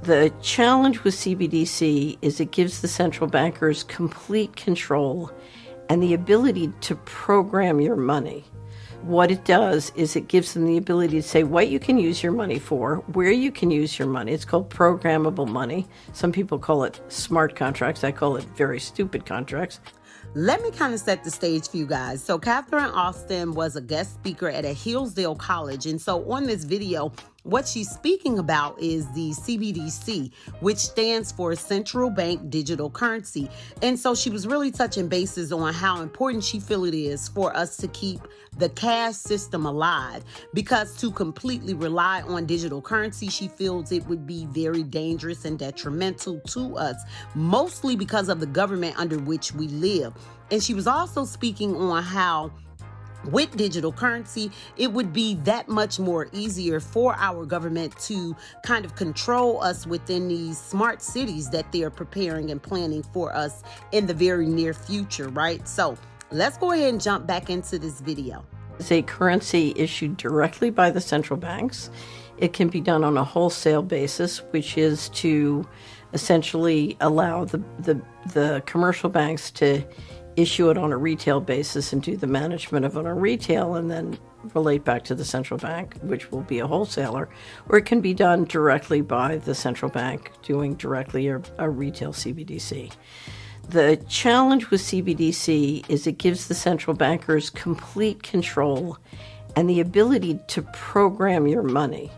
The challenge with CBDC is it gives the central bankers complete control and the ability to program your money. What it does is it gives them the ability to say what you can use your money for, where you can use your money. It's called programmable money. Some people call it smart contracts. I call it very stupid contracts. Let me kind of set the stage for you guys. So Catherine Austin was a guest speaker at a Hillsdale College. And so on this video, what she's speaking about is the CBDC, which stands for Central Bank Digital Currency. And so she was really touching bases on how important she feels it is for us to keep the cash system alive, because to completely rely on digital currency, she feels it would be very dangerous and detrimental to us, mostly because of the government under which we live. And she was also speaking on how with digital currency, it would be that much more easier for our government to kind of control us within these smart cities that they're preparing and planning for us in the very near future, right? So let's go ahead and jump back into this video. It's a currency issued directly by the central banks. It can be done on a wholesale basis, which is to essentially allow the commercial banks to issue it on a retail basis and do the management of it on retail and then relate back to the central bank, which will be a wholesaler, or it can be done directly by the central bank doing directly a retail CBDC. The challenge with CBDC is it gives the central bankers complete control and the ability to program your money.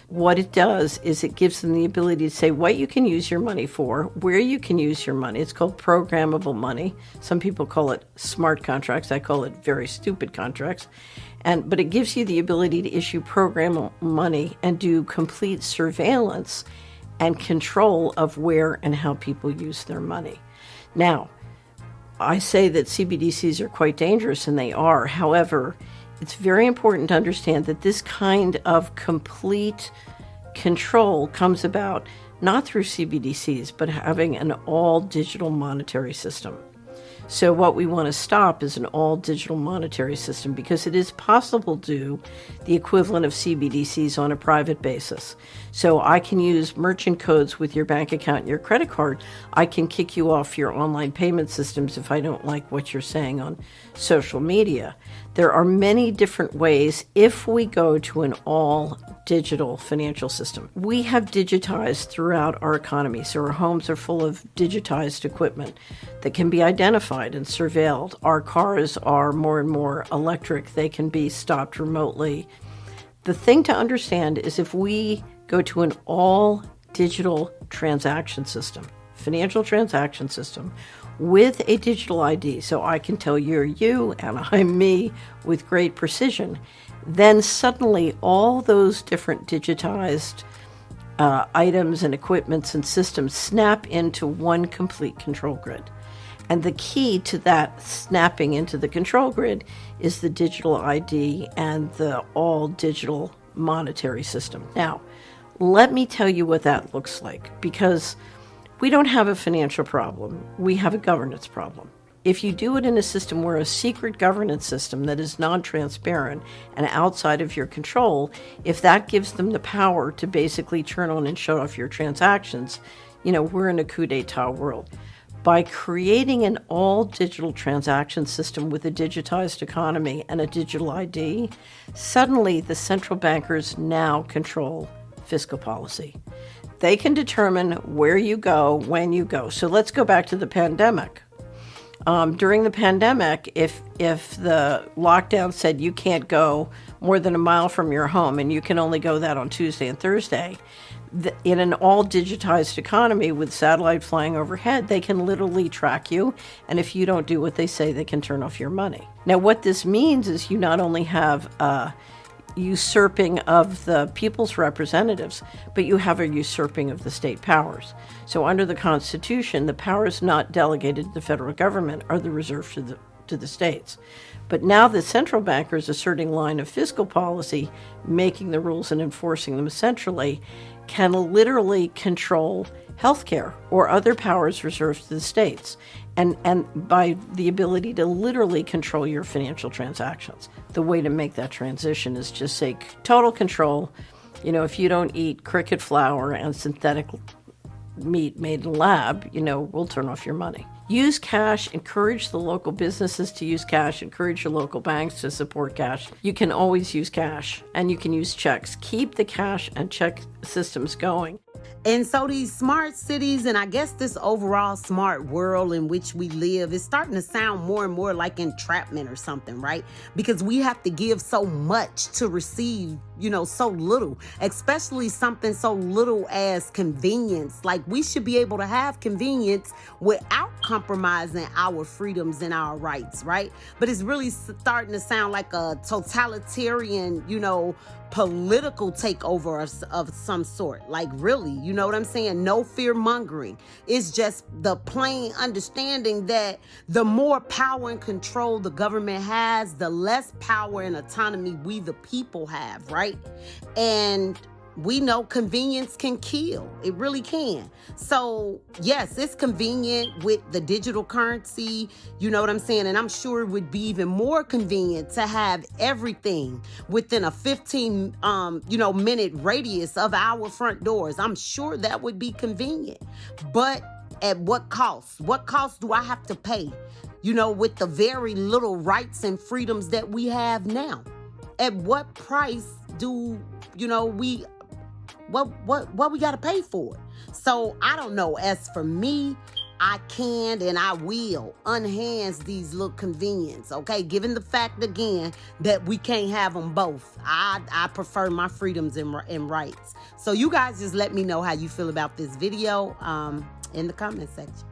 What it does is it gives them the ability to say what you can use your money for, where you can use your money. It's called programmable money. Some people call it smart contracts. I call it very stupid contracts. But it gives you the ability to issue programmable money and do complete surveillance and control of where and how people use their money. Now, I say that CBDCs are quite dangerous, and they are. However, it's very important to understand that this kind of complete control comes about not through CBDCs, but having an all-digital monetary system. So what we want to stop is an all-digital monetary system, because it is possible to do the equivalent of CBDCs on a private basis. So I can use merchant codes with your bank account and your credit card. I can kick you off your online payment systems if I don't like what you're saying on social media. There are many different ways if we go to an all-digital financial system. We have digitized throughout our economy, so our homes are full of digitized equipment that can be identified and surveilled. Our cars are more and more electric. They can be stopped remotely. The thing to understand is if we go to an all-digital transaction system, financial transaction system, with a digital ID, so I can tell you're you and I'm me with great precision, then suddenly all those different digitized items and equipments and systems snap into one complete control grid. And the key to that snapping into the control grid is the digital ID and the all-digital monetary system. Now, let me tell you what that looks like, because we don't have a financial problem. We have a governance problem. If you do it in a system where a secret governance system that is non-transparent and outside of your control, if that gives them the power to basically turn on and shut off your transactions, we're in a coup d'etat world. By creating an all-digital transaction system with a digitized economy and a digital ID, suddenly the central bankers now control fiscal policy. They can determine where you go, when you go. So let's go back to the pandemic. During the pandemic, if the lockdown said you can't go more than a mile from your home and you can only go that on Tuesday and Thursday, in an all-digitized economy with satellite flying overhead, they can literally track you, and if you don't do what they say, they can turn off your money. Now, what this means is you not only have usurping of the people's representatives, but you have a usurping of the state powers. So under the Constitution, the powers not delegated to the federal government are the reserved to the states. But now the central bankers asserting line of fiscal policy, making the rules and enforcing them centrally, can literally control healthcare or other powers reserved to the states, and by the ability to literally control your financial transactions. The way to make that transition is just say total control. If you don't eat cricket flour and synthetic meat made in a lab, we'll turn off your money. Use cash, encourage the local businesses to use cash, encourage your local banks to support cash. You can always use cash, and you can use checks. Keep the cash and check systems going. And so these smart cities, and I guess this overall smart world in which we live, is starting to sound more and more like entrapment or something, right? Because we have to give so much to receive, so little, especially something so little as convenience. Like, we should be able to have convenience without compromising our freedoms and our rights, right? But it's really starting to sound like a totalitarian, political takeover of some sort. Like, really, you know what I'm saying? No fear mongering. It's just the plain understanding that the more power and control the government has, the less power and autonomy we the people have, right? And we know convenience can kill. It really can. So yes, it's convenient with the digital currency, you know what I'm saying? And I'm sure it would be even more convenient to have everything within a 15 minute radius of our front doors. I'm sure that would be convenient. But at what cost? What cost do I have to pay? With the very little rights and freedoms that we have now. At what price do we what we got to pay for it? So I don't know. As for me, I can and I will enhance these little convenience, okay? Given the fact, again, that we can't have them both. I prefer my freedoms and rights. So you guys just let me know how you feel about this video in the comment section.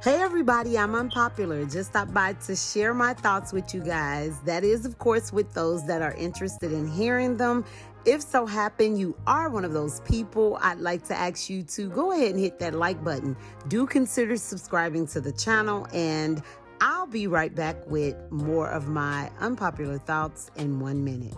Hey everybody, I'm Unpopular. Just stopped by to share my thoughts with you guys. That is, of course, with those that are interested in hearing them. If so happen you are one of those people, I'd like to ask you to go ahead and hit that like button. Do consider subscribing to the channel, and I'll be right back with more of my unpopular thoughts in 1 minute.